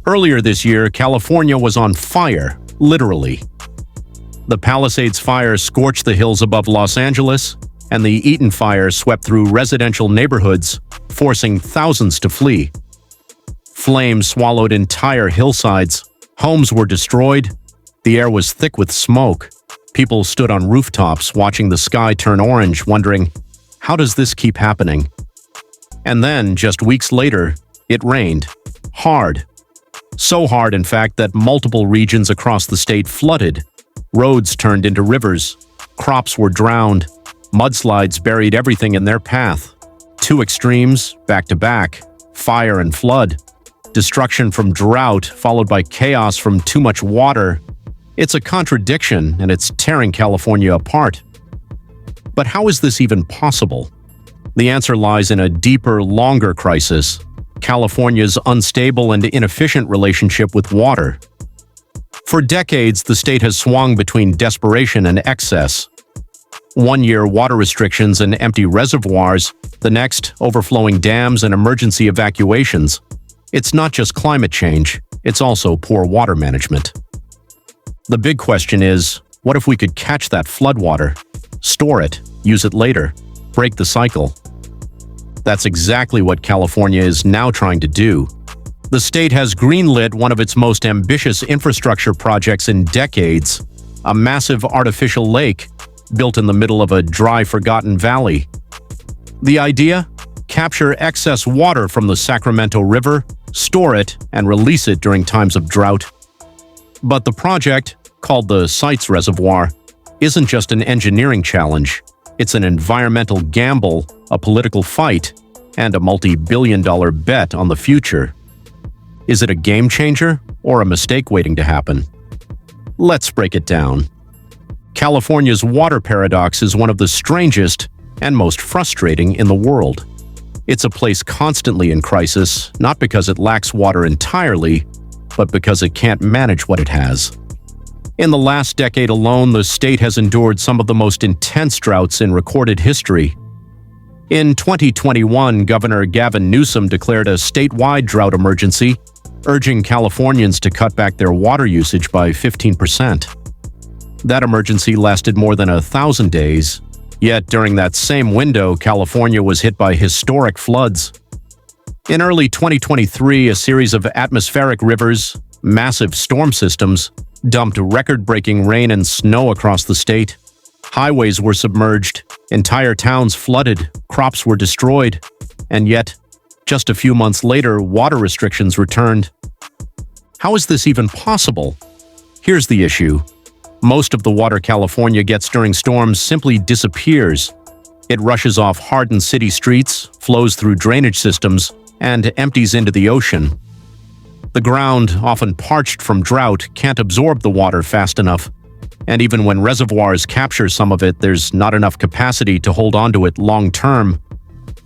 Earlier this year, California was on fire, literally. The Palisades Fire scorched the hills above Los Angeles, and the Eaton Fire swept through residential neighborhoods, forcing thousands to flee. Flames swallowed entire hillsides, homes were destroyed, the air was thick with smoke. People stood on rooftops watching the sky turn orange, wondering, how does this keep happening? And then, just weeks later, it rained. Hard. So hard, in fact, that multiple regions across the state flooded. Roads turned into rivers. Crops were drowned. Mudslides buried everything in their path. Two extremes, back to back, fire and flood. Destruction from drought, followed by chaos from too much water. It's a contradiction, and it's tearing California apart. But how is this even possible? The answer lies in a deeper, longer crisis: California's unstable and inefficient relationship with water. For decades, the state has swung between desperation and excess. One year, water restrictions and empty reservoirs; the next, overflowing dams and emergency evacuations. It's not just climate change, it's also poor water management. The big question is, what if we could catch that floodwater, store it, use it later, break the cycle? That's exactly what California is now trying to do. The state has greenlit one of its most ambitious infrastructure projects in decades, a massive artificial lake built in the middle of a dry, forgotten valley. The idea? Capture excess water from the Sacramento River, store it, and release it during times of drought. But the project, called the Sites Reservoir, isn't just an engineering challenge. It's an environmental gamble, a political fight, and a multi-billion-dollar bet on the future. Is it a game changer or a mistake waiting to happen? Let's break it down. California's water paradox is one of the strangest and most frustrating in the world. It's a place constantly in crisis, not because it lacks water entirely, but because it can't manage what it has. In the last decade alone, the state has endured some of the most intense droughts in recorded history. In 2021, Governor Gavin Newsom declared a statewide drought emergency, urging Californians to cut back their water usage by 15%. That emergency lasted more than 1,000 days, yet during that same window, California was hit by historic floods. In early 2023, a series of atmospheric rivers, massive storm systems, dumped record-breaking rain and snow across the state. Highways were submerged, entire towns flooded, crops were destroyed, and yet, just a few months later, water restrictions returned. How is this even possible? Here's the issue. Most of the water California gets during storms simply disappears. It rushes off hardened city streets, flows through drainage systems, and empties into the ocean. The ground, often parched from drought, can't absorb the water fast enough. And even when reservoirs capture some of it, there's not enough capacity to hold onto it long term.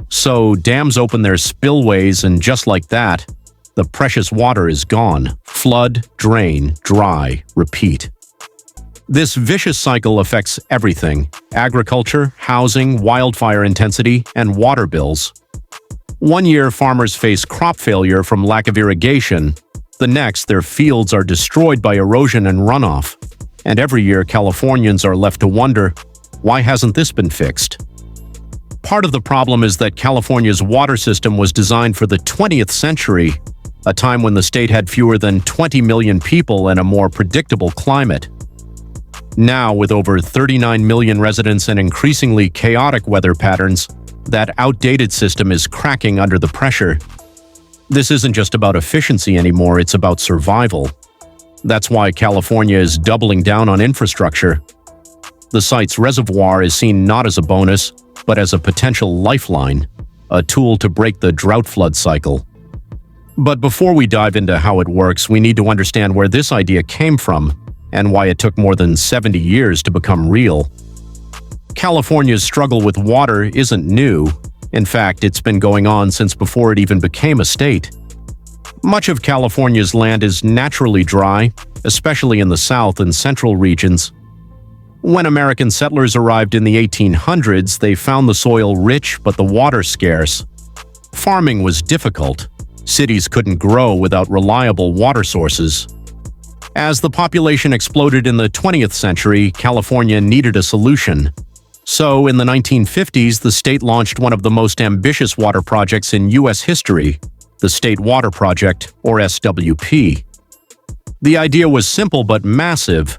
So dams open their spillways, and just like that, the precious water is gone. Flood, drain, dry, repeat. This vicious cycle affects everything: agriculture, housing, wildfire intensity, and water bills. One year, farmers face crop failure from lack of irrigation. The next, their fields are destroyed by erosion and runoff. And every year, Californians are left to wonder, why hasn't this been fixed? Part of the problem is that California's water system was designed for the 20th century, a time when the state had fewer than 20 million people and a more predictable climate. Now, with over 39 million residents and increasingly chaotic weather patterns, that outdated system is cracking under the pressure. This isn't just about efficiency anymore, it's about survival. That's why California is doubling down on infrastructure. The Sites Reservoir is seen not as a bonus, but as a potential lifeline, a tool to break the drought flood cycle. But before we dive into how it works, we need to understand where this idea came from and why it took more than 70 years to become real. California's struggle with water isn't new. In fact, it's been going on since before it even became a state. Much of California's land is naturally dry, especially in the south and central regions. When American settlers arrived in the 1800s, they found the soil rich but the water scarce. Farming was difficult. Cities couldn't grow without reliable water sources. As the population exploded in the 20th century, California needed a solution. So, in the 1950s, the state launched one of the most ambitious water projects in U.S. history, the State Water Project, or SWP. The idea was simple but massive: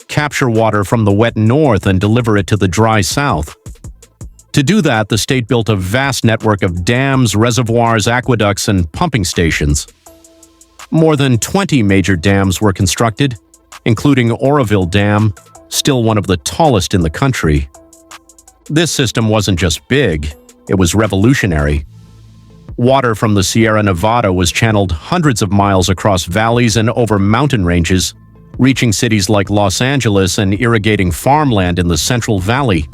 capture water from the wet north and deliver it to the dry south. To do that, the state built a vast network of dams, reservoirs, aqueducts, and pumping stations. More than 20 major dams were constructed, including Oroville Dam, still one of the tallest in the country. This system wasn't just big, it was revolutionary. Water from the Sierra Nevada was channeled hundreds of miles across valleys and over mountain ranges, reaching cities like Los Angeles and irrigating farmland in the Central Valley.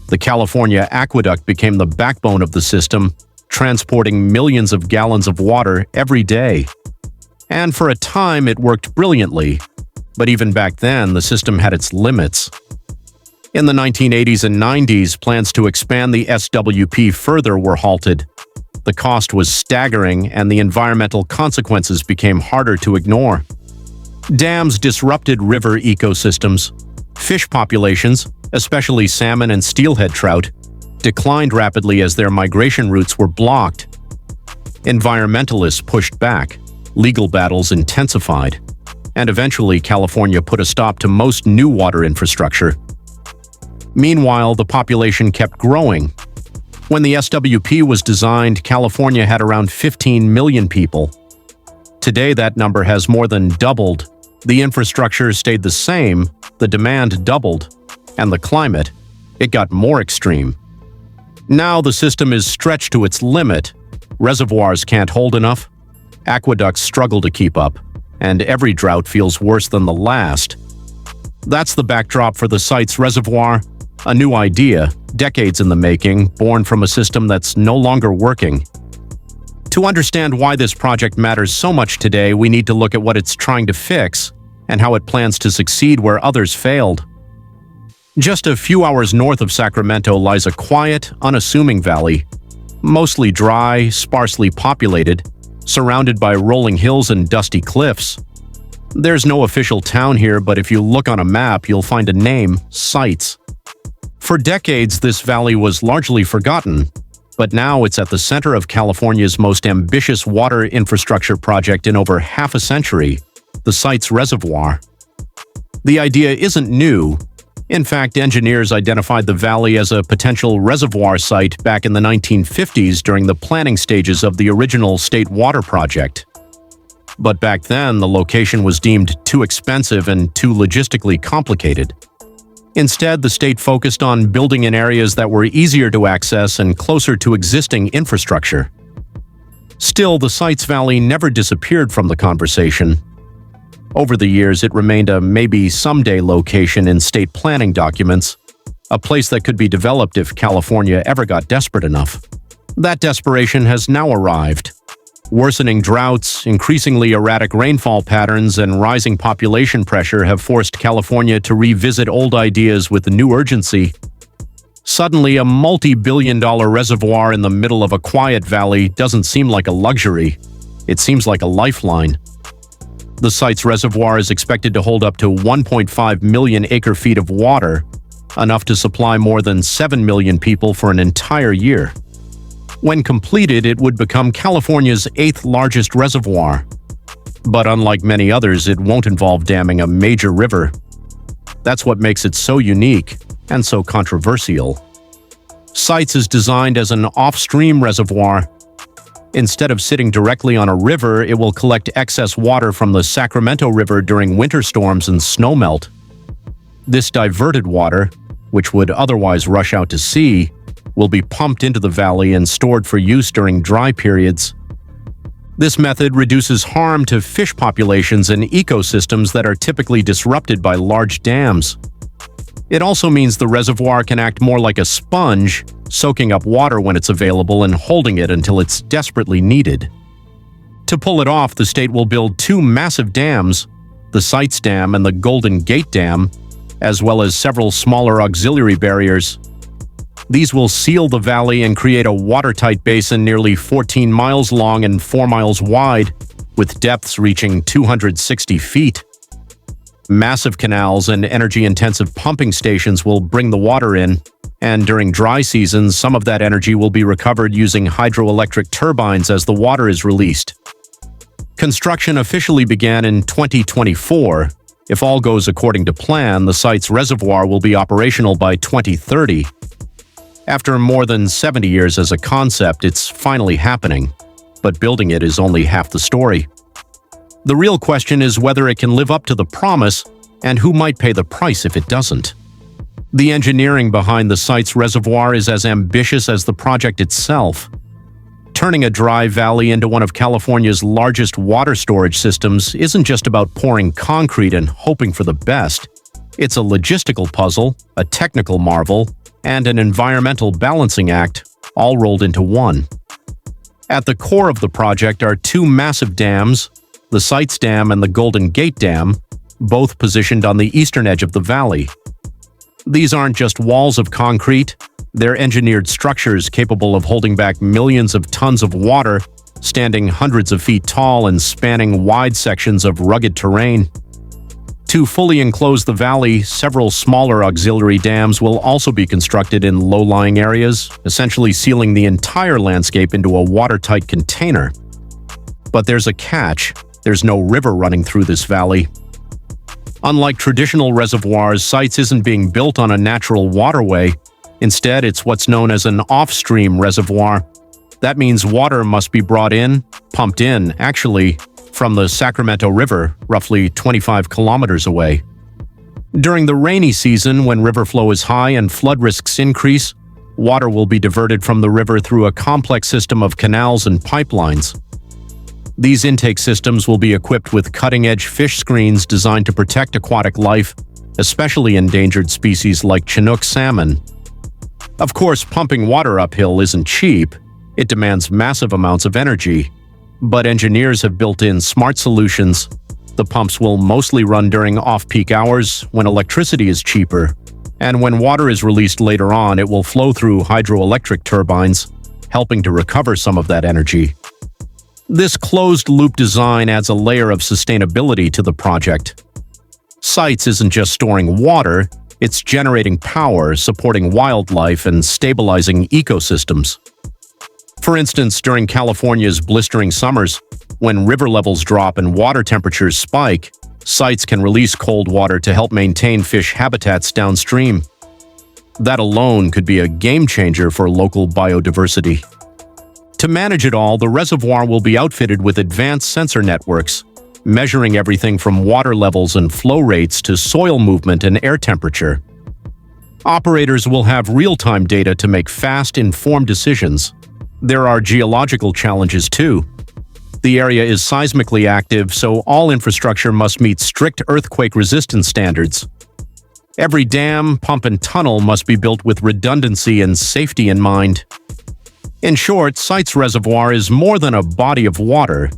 The California Aqueduct became the backbone of the system, transporting millions of gallons of water every day. And for a time, it worked brilliantly. But even back then, the system had its limits. In the 1980s and 90s, plans to expand the SWP further were halted. The cost was staggering, and the environmental consequences became harder to ignore. Dams disrupted river ecosystems. Fish populations, especially salmon and steelhead trout, declined rapidly as their migration routes were blocked. Environmentalists pushed back, legal battles intensified, and eventually California put a stop to most new water infrastructure. Meanwhile, the population kept growing. When the SWP was designed, California had around 15 million people. Today, that number has more than doubled. The infrastructure stayed the same, the demand doubled, and the climate, it got more extreme. Now the system is stretched to its limit. Reservoirs can't hold enough, aqueducts struggle to keep up, and every drought feels worse than the last. That's the backdrop for the Sites Reservoir, a new idea, decades in the making, born from a system that's no longer working. To understand why this project matters so much today, we need to look at what it's trying to fix and how it plans to succeed where others failed. Just a few hours north of Sacramento lies a quiet, unassuming valley, mostly dry, sparsely populated, surrounded by rolling hills and dusty cliffs. There's no official town here, but if you look on a map, you'll find a name: Sites. For decades, this valley was largely forgotten, but now it's at the center of California's most ambitious water infrastructure project in over half a century, the Sites Reservoir. The idea isn't new. In fact, engineers identified the valley as a potential reservoir site back in the 1950s during the planning stages of the original State Water Project. But back then, the location was deemed too expensive and too logistically complicated. Instead, the state focused on building in areas that were easier to access and closer to existing infrastructure. Still, the Sites Valley never disappeared from the conversation. Over the years, it remained a maybe someday location in state planning documents, a place that could be developed if California ever got desperate enough. That desperation has now arrived. Worsening droughts, increasingly erratic rainfall patterns, and rising population pressure have forced California to revisit old ideas with new urgency. Suddenly, a multi-billion-dollar reservoir in the middle of a quiet valley doesn't seem like a luxury. It seems like a lifeline. The Sites Reservoir is expected to hold up to 1.5 million acre-feet of water, enough to supply more than 7 million people for an entire year. When completed, it would become California's 8th largest reservoir. But unlike many others, it won't involve damming a major river. That's what makes it so unique and so controversial. Sites is designed as an off-stream reservoir. Instead of sitting directly on a river, it will collect excess water from the Sacramento River during winter storms and snowmelt. This diverted water, which would otherwise rush out to sea, will be pumped into the valley and stored for use during dry periods. This method reduces harm to fish populations and ecosystems that are typically disrupted by large dams. It also means the reservoir can act more like a sponge, soaking up water when it's available and holding it until it's desperately needed. To pull it off, the state will build 2 massive dams, the Sites Dam and the Golden Gate Dam, as well as several smaller auxiliary barriers. These will seal the valley and create a watertight basin nearly 14 miles long and 4 miles wide, with depths reaching 260 feet. Massive canals and energy-intensive pumping stations will bring the water in, and during dry seasons, some of that energy will be recovered using hydroelectric turbines as the water is released. Construction officially began in 2024. If all goes according to plan, the Sites Reservoir will be operational by 2030. After more than 70 years as a concept, it's finally happening, but building it is only half the story. The real question is whether it can live up to the promise and who might pay the price if it doesn't. The engineering behind the Sites Reservoir is as ambitious as the project itself. Turning a dry valley into one of California's largest water storage systems isn't just about pouring concrete and hoping for the best. It's a logistical puzzle, a technical marvel, and an environmental balancing act, all rolled into one. At the core of the project are two massive dams, the Sites Dam and the Golden Gate Dam, both positioned on the eastern edge of the valley. These aren't just walls of concrete, they're engineered structures capable of holding back millions of tons of water, standing hundreds of feet tall and spanning wide sections of rugged terrain. To fully enclose the valley, several smaller auxiliary dams will also be constructed in low-lying areas, essentially sealing the entire landscape into a watertight container. But there's a catch. There's no river running through this valley. Unlike traditional reservoirs, Sites isn't being built on a natural waterway. Instead, it's what's known as an off-stream reservoir. That means water must be brought in, pumped in, actually, from the Sacramento River, roughly 25 kilometers away. During the rainy season, when river flow is high and flood risks increase, water will be diverted from the river through a complex system of canals and pipelines. These intake systems will be equipped with cutting-edge fish screens designed to protect aquatic life, especially endangered species like Chinook salmon. Of course, pumping water uphill isn't cheap. It demands massive amounts of energy. But engineers have built in smart solutions. The pumps will mostly run during off-peak hours when electricity is cheaper, and when water is released later on, it will flow through hydroelectric turbines, helping to recover some of that energy. This closed-loop design adds a layer of sustainability to the project. Sites isn't just storing water, it's generating power, supporting wildlife, and stabilizing ecosystems. For instance, during California's blistering summers, when river levels drop and water temperatures spike, Sites can release cold water to help maintain fish habitats downstream. That alone could be a game-changer for local biodiversity. To manage it all, the reservoir will be outfitted with advanced sensor networks, measuring everything from water levels and flow rates to soil movement and air temperature. Operators will have real-time data to make fast, informed decisions. There are geological challenges too. The area is seismically active, so all infrastructure must meet strict earthquake resistance standards. Every dam, pump, and tunnel must be built with redundancy and safety in mind. In short, Sites Reservoir is more than a body of water.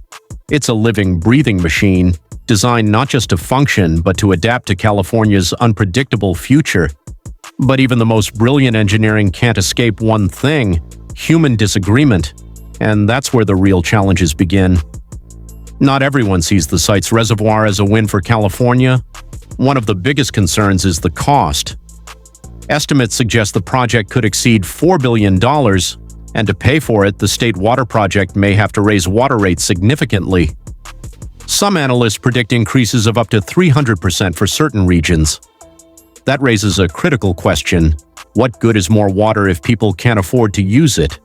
It's a living, breathing machine, designed not just to function, but to adapt to California's unpredictable future. But even the most brilliant engineering can't escape one thing: human disagreement. And that's where the real challenges begin. Not everyone sees the Sites Reservoir as a win for California. One of the biggest concerns is the cost. Estimates suggest the project could exceed $4 billion, and to pay for it, the State Water Project may have to raise water rates significantly. Some analysts predict increases of up to 300% for certain regions. That raises a critical question: what good is more water if people can't afford to use it?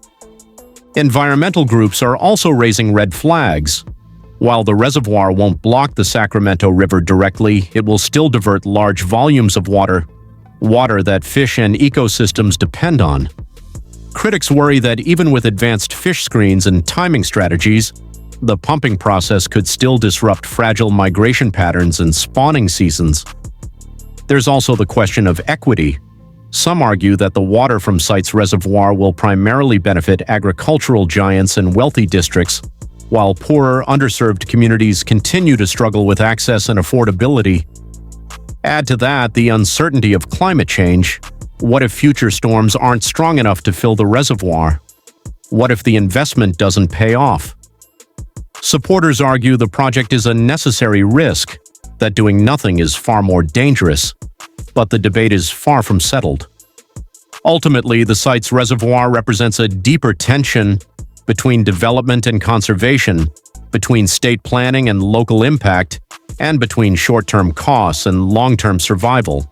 Environmental groups are also raising red flags. While the reservoir won't block the Sacramento River directly, it will still divert large volumes of water that fish and ecosystems depend on. Critics worry that even with advanced fish screens and timing strategies, the pumping process could still disrupt fragile migration patterns and spawning seasons. There's also the question of equity. Some argue that the water from Sites Reservoir will primarily benefit agricultural giants and wealthy districts, while poorer, underserved communities continue to struggle with access and affordability. Add to that the uncertainty of climate change. What if future storms aren't strong enough to fill the reservoir? What if the investment doesn't pay off? Supporters argue the project is a necessary risk, that doing nothing is far more dangerous, but the debate is far from settled. Ultimately, the Sites Reservoir represents a deeper tension between development and conservation, between state planning and local impact, and between short-term costs and long-term survival.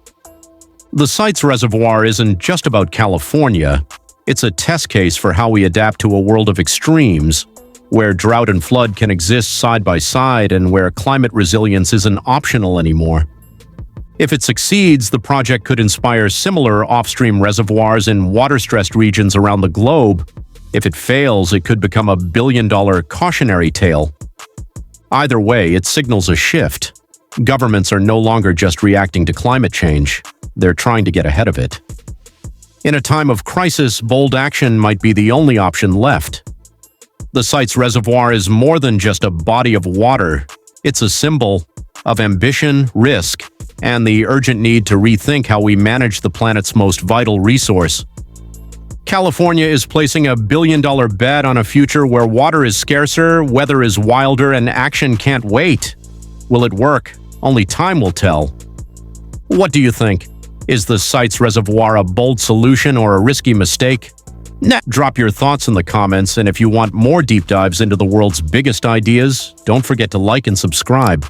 The Sites Reservoir isn't just about California. It's a test case for how we adapt to a world of extremes, where drought and flood can exist side by side and where climate resilience isn't optional anymore. If it succeeds, the project could inspire similar off-stream reservoirs in water-stressed regions around the globe. If it fails, it could become a billion-dollar cautionary tale. Either way, it signals a shift. Governments are no longer just reacting to climate change. They're trying to get ahead of it. In a time of crisis, bold action might be the only option left. The Sites Reservoir is more than just a body of water. It's a symbol of ambition, risk, and the urgent need to rethink how we manage the planet's most vital resource. California is placing a billion-dollar bet on a future where water is scarcer, weather is wilder, and action can't wait. Will it work? Only time will tell. What do you think? Is the Sites Reservoir a bold solution or a risky mistake? Drop your thoughts in the comments, and if you want more deep dives into the world's biggest ideas, don't forget to like and subscribe.